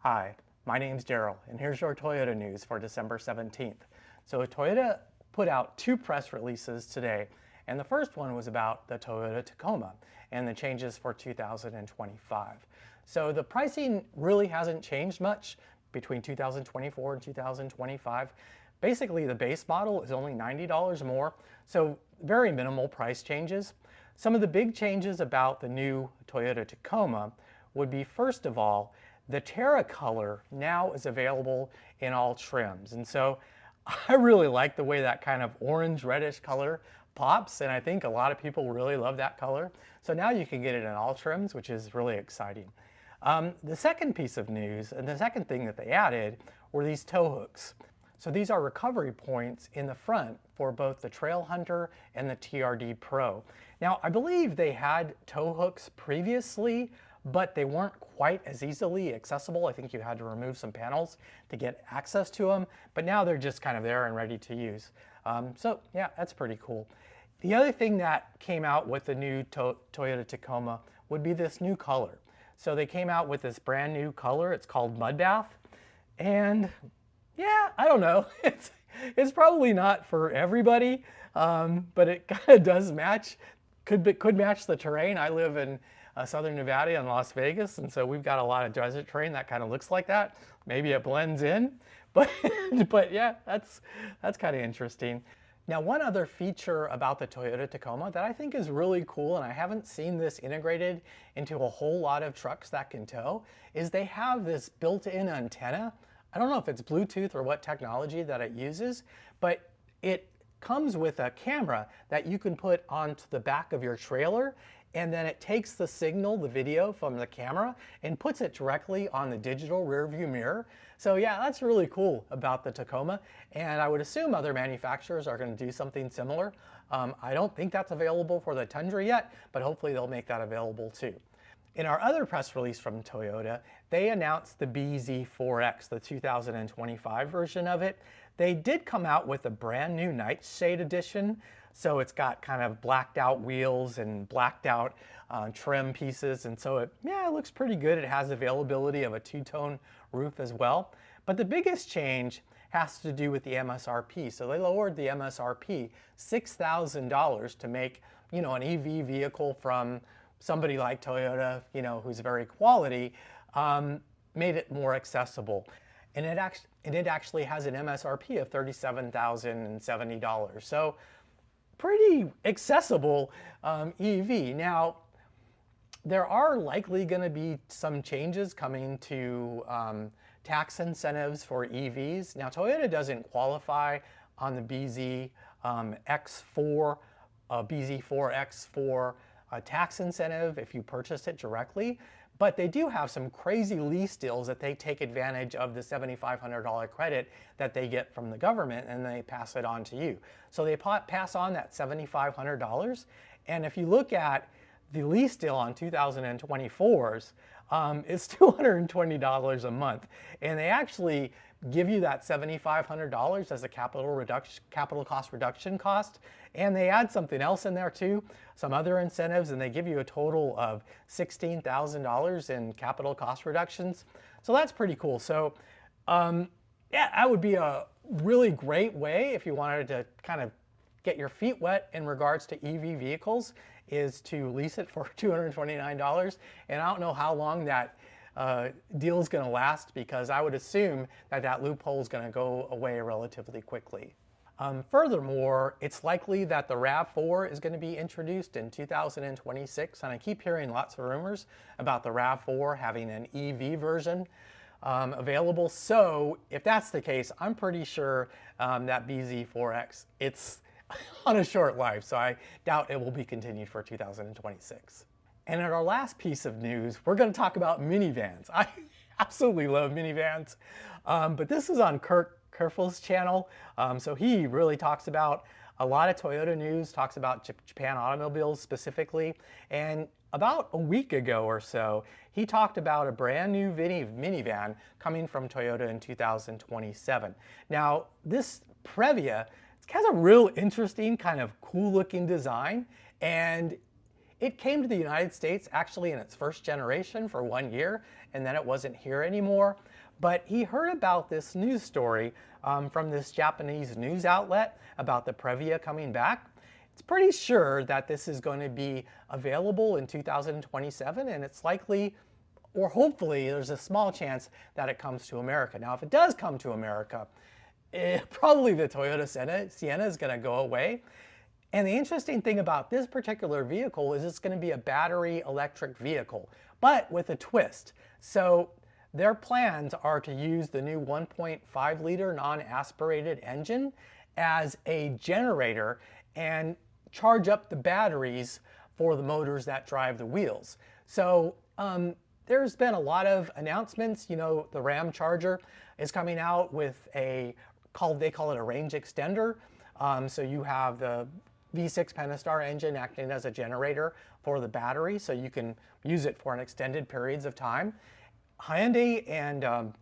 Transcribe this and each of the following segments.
Hi, my name's Daryl, and here's your Toyota news for December 17th. So Toyota put out two press releases today, and the first one was about the Toyota Tacoma and the changes for 2025. So the pricing really hasn't changed much between 2024 and 2025. Basically, the base model is only $90 more, so very minimal price changes. Some of the big changes about the new Toyota Tacoma would be, first of all, the Ter Color now is available in all trims. And so I really like the way that kind of orange reddish color pops, and I think a lot of people really love that color. So now you can get it in all trims, which is really exciting. The second piece of news, and the second thing that they added, were these tow hooks. So these are recovery points in the front for both the Trail Hunter and the TRD Pro. Now, I believe they had tow hooks previously, but they weren't quite as easily accessible. I think you had to remove some panels to get access to them, but now they're just kind of there and ready to use. So yeah, that's pretty cool. The other thing that came out with the new Toyota Tacoma would be this new color. So they came out with this brand new color. It's called Mud Bath. And yeah, I don't know. It's probably not for everybody, but it kind of does match, could match the terrain. I live in Southern Nevada and Las Vegas, and so we've got a lot of desert terrain that kind of looks like that. Maybe it blends in, but yeah, that's kind of interesting. Now, one other feature about the Toyota Tacoma that I think is really cool, and I haven't seen this integrated into a whole lot of trucks that can tow, is they have this built-in antenna. I don't know if it's Bluetooth or what technology that it uses, but it comes with a camera that you can put onto the back of your trailer, and then it takes the signal, the video from the camera, and puts it directly on the digital rear view mirror. So yeah, that's really cool about the Tacoma, and I would assume other manufacturers are going to do something similar. I don't think that's available for the Tundra yet, but hopefully they'll make that available too. In our other press release from Toyota, they announced the BZ4X, the 2025 version of it. They did come out with a brand new Nightshade edition. So it's got kind of blacked out wheels and blacked out trim pieces. And so it looks pretty good. It has availability of a two-tone roof as well. But the biggest change has to do with the MSRP. So they lowered the MSRP $6,000 to make, an EV vehicle from somebody like Toyota, who's very quality, made it more accessible. And it actually has an MSRP of $37,070. So pretty accessible EV. Now, there are likely going to be some changes coming to tax incentives for EVs. Now, Toyota doesn't qualify on the BZ4X for a tax incentive if you purchase it directly, but they do have some crazy lease deals that they take advantage of the $7,500 credit that they get from the government, and they pass it on to you. So they pass on that $7,500, and if you look at the lease deal on 2024s, it's $220 a month, and they actually give you that $7,500 as a capital cost reduction cost, and they add something else in there too, some other incentives, and they give you a total of $16,000 in capital cost reductions. So that's pretty cool. So yeah, that would be a really great way if you wanted to kind of get your feet wet in regards to EV vehicles, is to lease it for $229. And I don't know how long that deal is going to last, because I would assume that loophole is going to go away relatively quickly. Furthermore, it's likely that the RAV4 is going to be introduced in 2026, and I keep hearing lots of rumors about the RAV4 having an EV version available. So if that's the case, I'm pretty sure that BZ4X, it's on a short life, so I doubt it will be continued for 2026. And in our last piece of news, we're going to talk about minivans. I absolutely love minivans, but this is on Kurt Kerfel's channel. So he really talks about a lot of Toyota news, talks about Japan automobiles specifically. And about a week ago or so, he talked about a brand new minivan coming from Toyota in 2027. Now, this Previa, it has a real interesting kind of cool looking design, and it came to the United States actually in its first generation for 1 year, and then it wasn't here anymore. But he heard about this news story from this Japanese news outlet about the Previa coming back. It's pretty sure that this is going to be available in 2027, and it's likely, or hopefully, there's a small chance that it comes to America. Now, if it does come to America, probably the Toyota Sienna is going to go away. And the interesting thing about this particular vehicle is it's going to be a battery electric vehicle, but with a twist. So their plans are to use the new 1.5 liter non-aspirated engine as a generator and charge up the batteries for the motors that drive the wheels. So there's been a lot of announcements. You know, the Ram Charger is coming out with they call it a range extender. So you have the V6 Pentastar engine acting as a generator for the battery, so you can use it for an extended periods of time. Hyundai and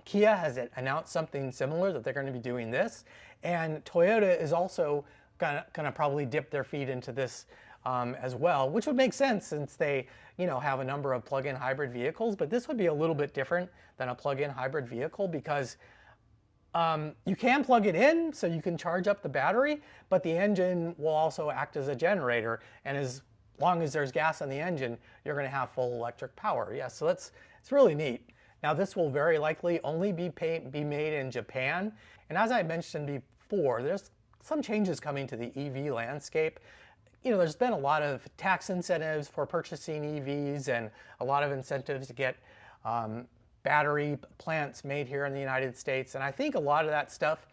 Kia has announced something similar, that they're going to be doing this, and Toyota is also going to probably dip their feet into this as well, which would make sense since they, you know, have a number of plug-in hybrid vehicles. But this would be a little bit different than a plug-in hybrid vehicle because you can plug it in so you can charge up the battery, but the engine will also act as a generator, and as long as there's gas in the engine, you're going to have full electric power. Yeah, so it's really neat. Now, this will very likely only be made in Japan, and as I mentioned before, there's some changes coming to the EV landscape. You know, there's been a lot of tax incentives for purchasing EVs and a lot of incentives to get battery plants made here in the United States. And I think a lot of that stuff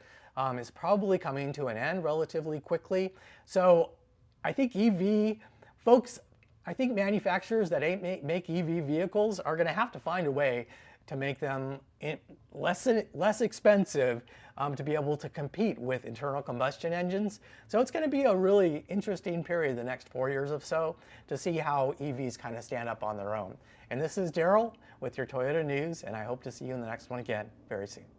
is probably coming to an end relatively quickly. So I think I think manufacturers that make EV vehicles are going to have to find a way to make them less expensive to be able to compete with internal combustion engines. So it's going to be a really interesting period the next 4 years or so to see how EVs kind of stand up on their own. And this is Daryl with your Toyota News, and I hope to see you in the next one again very soon.